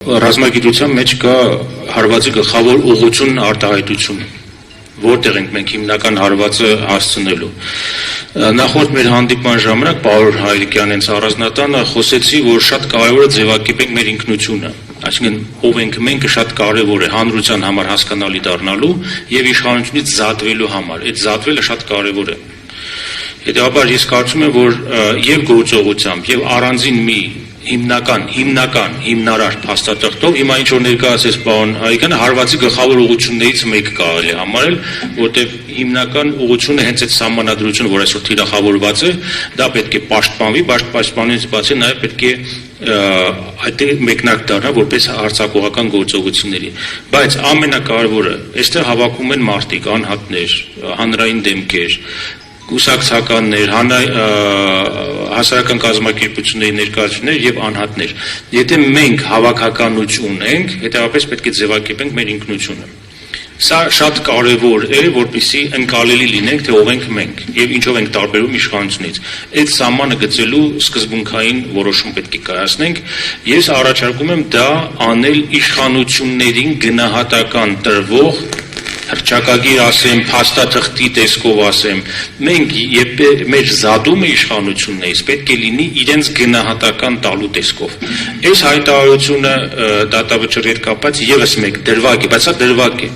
Ռազմագիտության մեջ կա հարվածի գլխավոր ուղղությունն արտահայտությունը, որտեղ ենք մենք հիմնական հարվածը հասցնելու։ Նախորդ մեր հանդիպման ժամանակ Պարոն Հայրիկյանից առանձնատանը խոսեցի, որ շատ կարևոր է ձևակերպենք մեր ինքնությունը, այսինքն ով ենք մենք շատ կարևոր է հանրության համար հասկանալի դառնալու եւ իշխանությունից զատվելու համար։ Այդ զատվելը շատ կարևոր է։ Հետևաբար ես կարծում եմ, որ եւ գործողությամբ եւ առանձին մի հիմնարար փաստաթղթով հիմա ինչ որ ներկայացես պարոն Հայկյանը հարվածի գլխավոր ուղղություններից մեկը կարելի է համարել, որտեղ հիմնական ուղղությունը հենց այդ սահմանադրությունը, որ այսօր թիրախավորված է, դա պետք է պաշտպանվի, պաշտպանությունից բացի նաև պետք է այդտեղ մեկնարկ դառնա որպես հարձակողական գործողությունների։ Բայց ամենակարևորը, այստեղ հավաքում են մարդիկ, անհատներ, հանրային դեմքեր, կուսակցականներ, հասարակական կազմակերպությունների ներկայացուցիչներ եւ անհատներ։ Եթե մենք հավաքականություն ենք, հետեւաբար պետք է ձևակերպենք մեր ինքնությունը։ Սա շատ կարևոր է, որպեսզի ընկալելի լինենք, թե ով ենք մենք եւ ինչով ենք տարբերվում իշխանությունից։ Այդ սահմանը գծելու սկզբունքային որոշում պետք է կայացնենք։ Ես առաջարկում եմ դա անել իշխանություններին գնահատական տրվող հռչակագիր ասեմ, փաստաթղթի տեսքով ասեմ, մենք մեր զատումը իշխանություններից պետք է լինի իրենց գնահատական տալու տեսքով։ Այս հայտարարությունը դատավճռի հետ կապված եւս մեկ դրվագ է, բայց սա դրվագ է։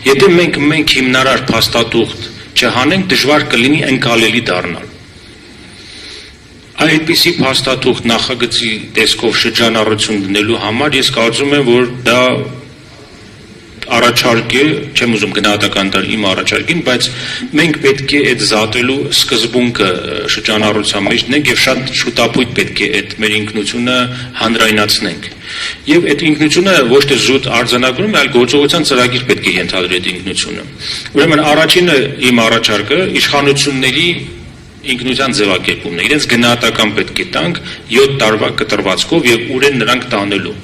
Եթե մենք հիմնարար փաստաթուղթ չհանենք, դժվար կլինի ընկալելի դառնալ։ Այդպիսի փաստաթուղթ նախագծի տեսքով շրջանառություն դնելու համար ես կարծում եմ, որ դա առաջարկ է, չեմ ուզում գնահատական տալ իմ առաջարկին, բայց մենք պետք է այդ զատելու սկզբունքը շրջանառության մեջ դնենք եւ շատ շուտապույտ պետք է այդ մեր ինքնությունը հանրայնացնենք։ Եվ այդ ինքնությունը ոչ թե զուտ արձանագրում, այլ գործողության ծրագիր պետք է ենթադրի այդ ինքնությունը։ Ուրեմն առաջինը իմ առաջարկը իշխանությունների ինքնության ձևակերպումն է։ Իրենց գնահատական պետք է տանք 7 տարվա կտրվածքով եւ ուր են նրանք տանելու։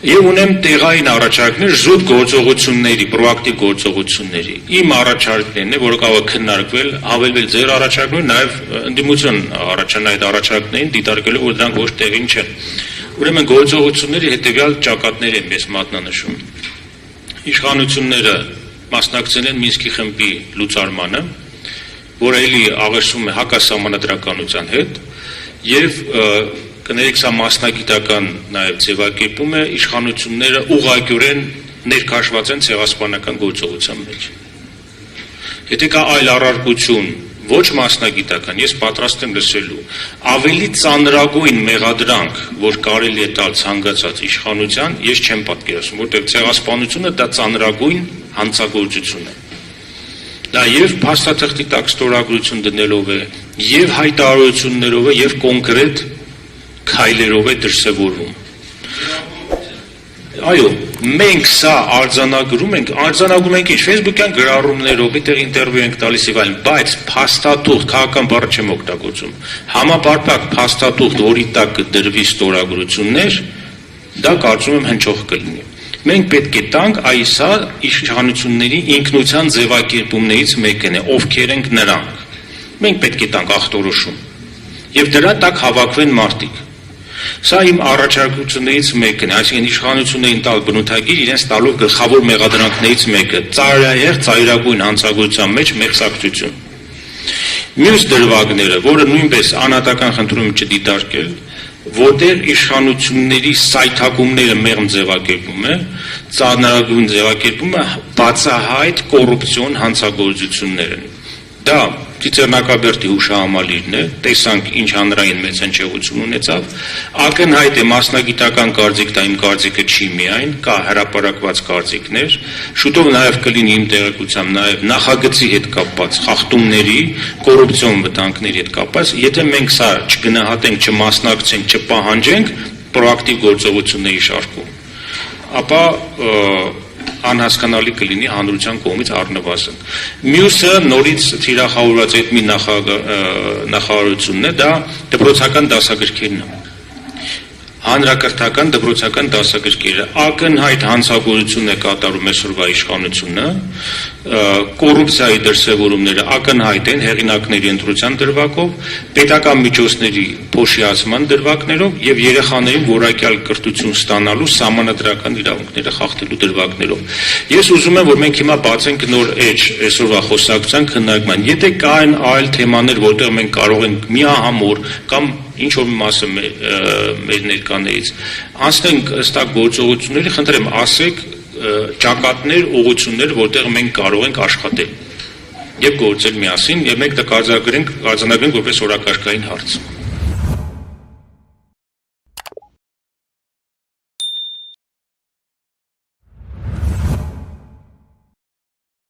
Եվ ունեմ տեղային առաջարկներ զուտ գործողությունների, պրոակտիվ գործողությունների։ Իմ առաջարկներն է, որը կարող է քննարկվել, հավելվել ձեր առաջարկներով, նաև ընդդիմություն առաջանա այդ առաջարկներին, դիտարկելով, որ դրանք ոչ տեղին չեն։ Ուրեմն գործողությունների հետևյալ ճակատներ են ես մատնանշում։ Իշխանությունները մասնակցել են Մինսկի խմբի լուծարմանը, որը էլի աղերսում է հակասահմանադրականության հետ, եւ կներեք սա մասնագիտական նաև ձևակերպում է, իշխանությունները ուղղակիորեն ներքաշված են ցեղասպանական գործողության մեջ։ Եթե կա այլ առարկություն, ոչ մասնագիտական, ես պատրաստ եմ լսելու, ավելի ծանրագույն մեղադրանք, որ կարելի է տալ ցանկացած իշխանության, ես չեմ պատկերացնում, որտեղ ցեղասպանությունը դա ծանրագույն հանցագործություն է։ Դա եւ փաստաթղթի տակ ստորագրություն դնելով է, եւ հայտարարություններով է, եւ կոնկրետ քայլերով է դրսևորվում։ Այո, մենք սա արձանագրում ենք ինչ, Facebook-յան գրառումներով, այդտեղ ինտերվյու ենք տալիս եւ այլն, բայց փաստաթուղթ, քաղաքական բառը չեմ օգտագործում։ Համապարփակ փաստաթուղթ, որի տակ կդրվի ստորագրություններ, դա կարծում եմ հնչող կլինի։ Մենք պետք է տանք այսա իշխանությունների ինքնության ձևակերպումներից մեկն է, ովքեր ենք նրանք։ Մենք պետք է տանք ախտորոշում։ Եվ դրա տակ հավաքվեն մարդիկ։ Սա իմ առաջարկություններից մեկն է, այսինքն իշխանություններին տալ բնութագիր իրենց տալով գլխավոր մեղադրանքներից մեկը՝ ծայրահեղ ծայրագույն հանցագործության մեջ մեղսակցություն։ Մյուս դրվագները, որը նույնպես անհատական խնդրում եմ չդիտարկել, որտեղ իշխանությունների սայթակումները մեղմ ձևակերպում է, ծանրագույն ձևակերպումը բացահայտ կոռուպցիոն հանցագործություններ են։ Դա Ծիծեռնակաբերդի հուշահամալիրն է, տեսանք ինչ հանրային մեծ հնչեղություն ունեցավ, ակնհայտ է մասնագիտական կարծիք, դա իմ կարծիքը չի միայն, կա հրապարակված կարծիքներ, շուտով նաև կլինի իմ տեղեկությամբ նաև նախագծի հետ կապված խախտումների, կոռուպցիոն վտանգների հետ կապված, եթե մենք սա չգնահատենք, չմասնակցենք, չպահանջենք պրոակտիվ գործողությունների շարքում, ապա անհասկանալի կլինի հանրության կողմից առնվազն։ Մյուսը նորից թիրախավորված այդ մի նախարարությունն է, դա դպրոցական դասագրքերն է։ հանրակրթական դպրոցական դասագրքերը ակնհայտ հանցագործություն է կատարում այսօրվա իշխանությունը, կոռուպցիայի դրսևորումները ակնհայտ են հեղինակների ընտրության դրվագով, պետական միջոցների փոշիացման դրվագներով եւ երեխաներին որակյալ կրթություն ստանալու սահմանադրական իրավունքները խախտելու դրվագներով։ Ես ուզում եմ, որ մենք հիմա բացենք նոր էջ այսօրվա խոսակցության քննարկման։ Եթե կային այլ թեմաներ, որտեղ մենք կարող ենք միահամուռ կամ ինչ որ մասը մեր ներկաներից անցնենք ըստ գործողությունների, խնդրեմ ասեք ճակատներ, ուղղություններ, որտեղ մենք կարող ենք աշխատել եւ գործել միասին եւ մենք դա կարձանագրենք որպես օրակարգային հարց։